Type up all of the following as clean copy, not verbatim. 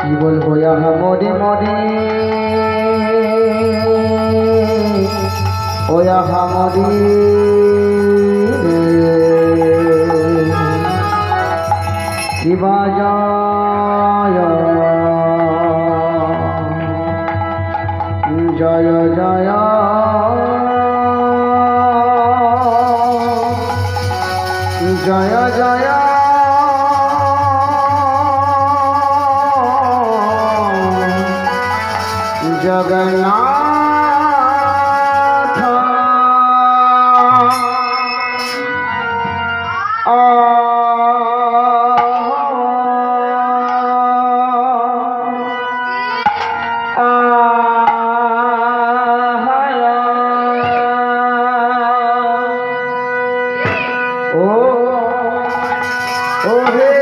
কি বলবো মরি মরি ওয়া মরি কি বাজায় জয় জয় জয় জয় জগন্নাথ ও হে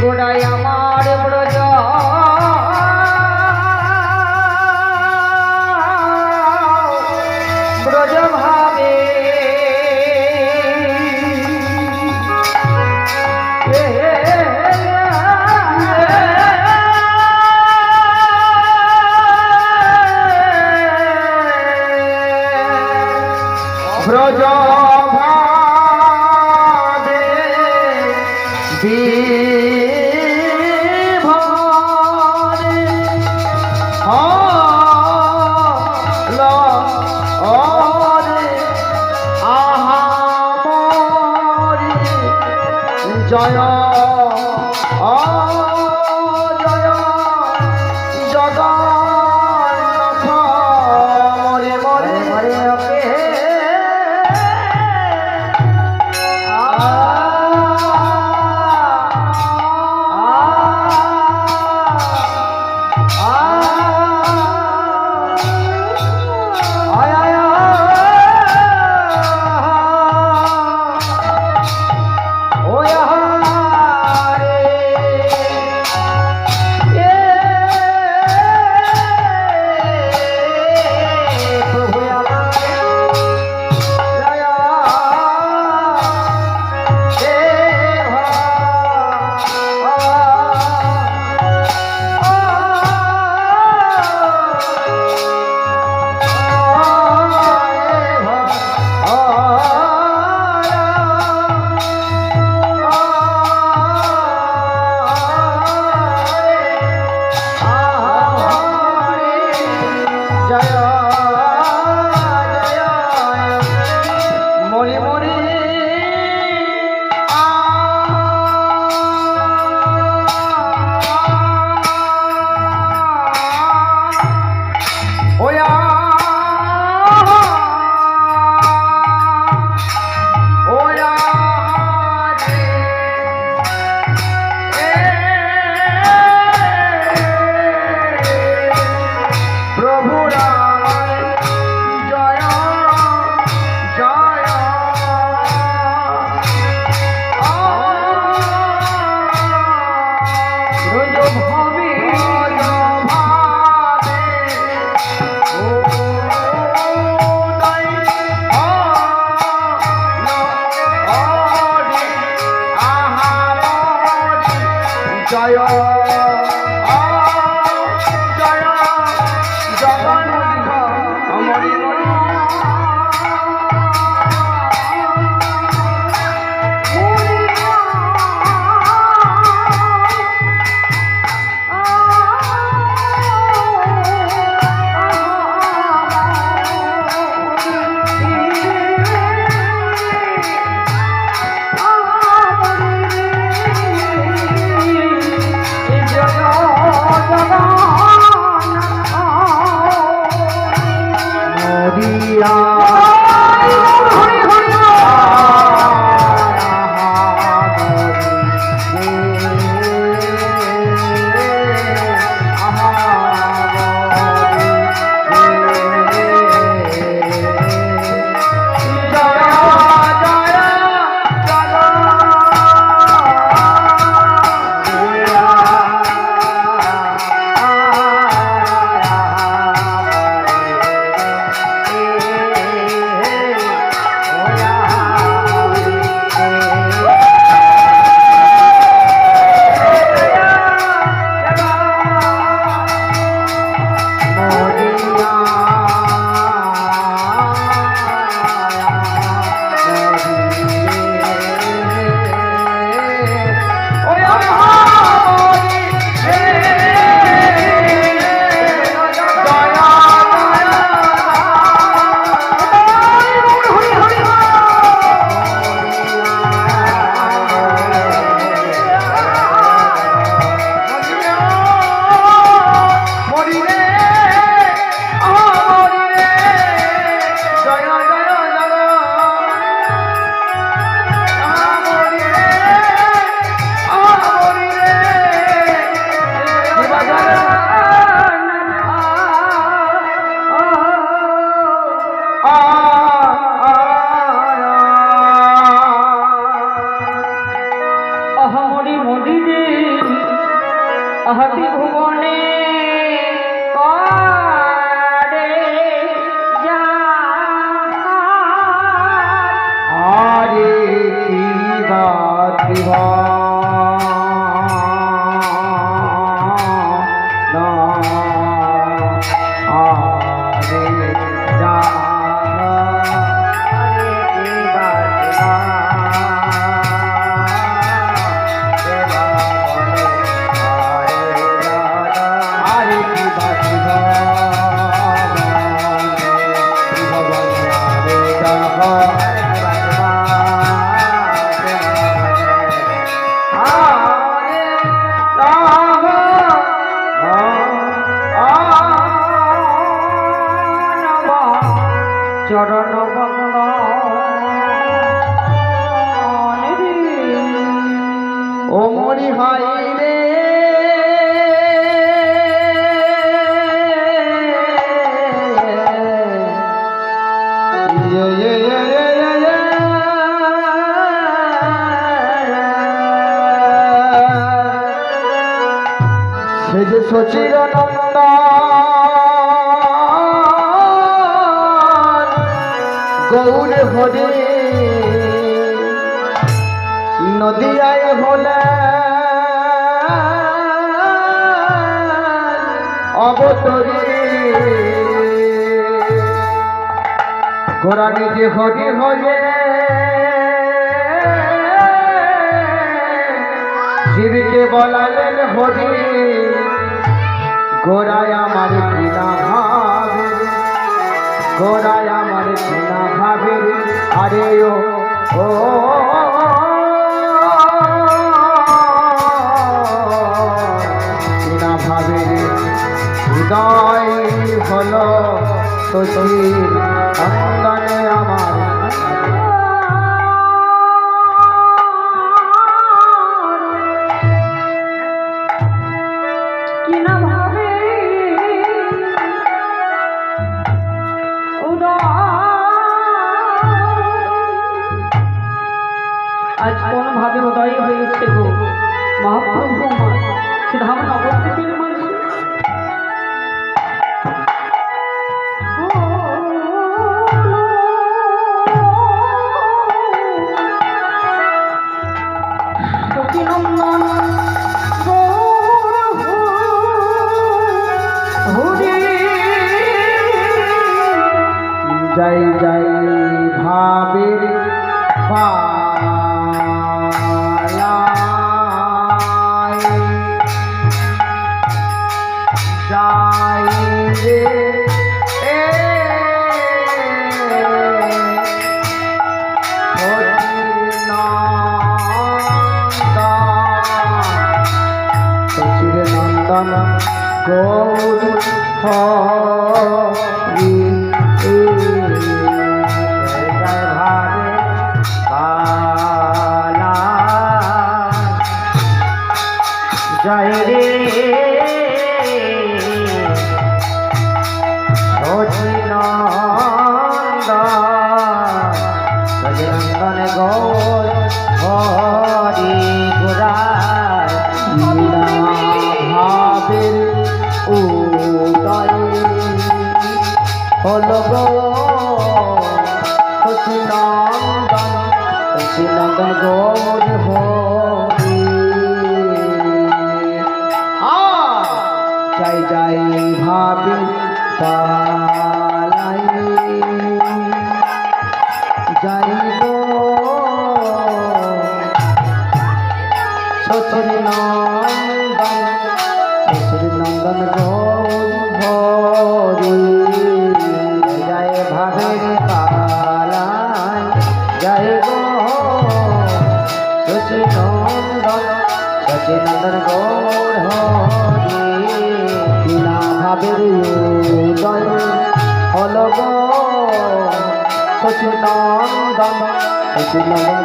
গোড়ায় আমার ব্রজ ব্রজ ভাবে ব্রজ ভাবে জয় জয় জগন্নাথ মরে মরে মরে জয় জয় জগন্নাথ মরি মরি যে সচির নন্দন গৌর হরে নদিয়ায় হলে অবতরে গোরা নিজে হরি হয়ে শিবকে বলালেন হরি গোরায় আমার কিনা ভাবে গোরায় আমার কিনা ভাবে আরে ও কিনা ভাবে হৃদয় হলো শশীর অঙ্গনে আমার আজ কোন ভাবে উদয় হয়েছে গো মহাপ্রভু শ্রীধাম নবদ্বীপের মাঝে জয় জয় ভাবের যাই রে নন্দন গৌর হরি জয় রে সচিনন্দন গৌর হরি গোরার ভাবের উদয় হল গো সচিনন্দন গৌর হরি জয় জয় ভাবি পালাই জয় গো সচিনন্দন গৌর হরি জয় ভাবে পালাই জয় গো সচিনন্দন গৌর হরি বিনা ভাবের উদয় হল গো সচিনন্দন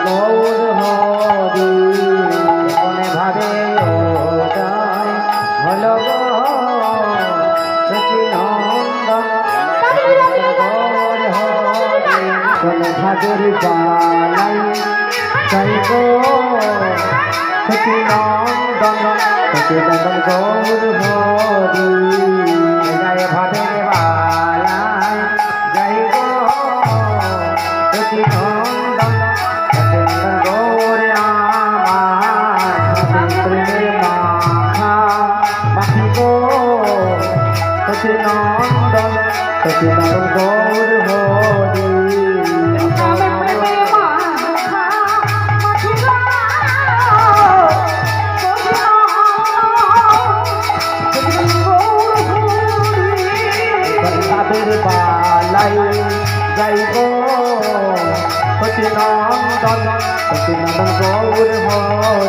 গৌর হরি মনে ভাবে উদয় হল গো সচিনন্দন গৌর হরি মনে ভাবের পালাই জয় গো সচিনন্দন গৌর হরি জয় ভাবের বালাই জয় গো সচিনন্দন গৌর আমার প্রেমে মাখা মাখি গো সচিনন্দন গৌর হরি পালাই যাই গো সচিনন্দন গৌর হরি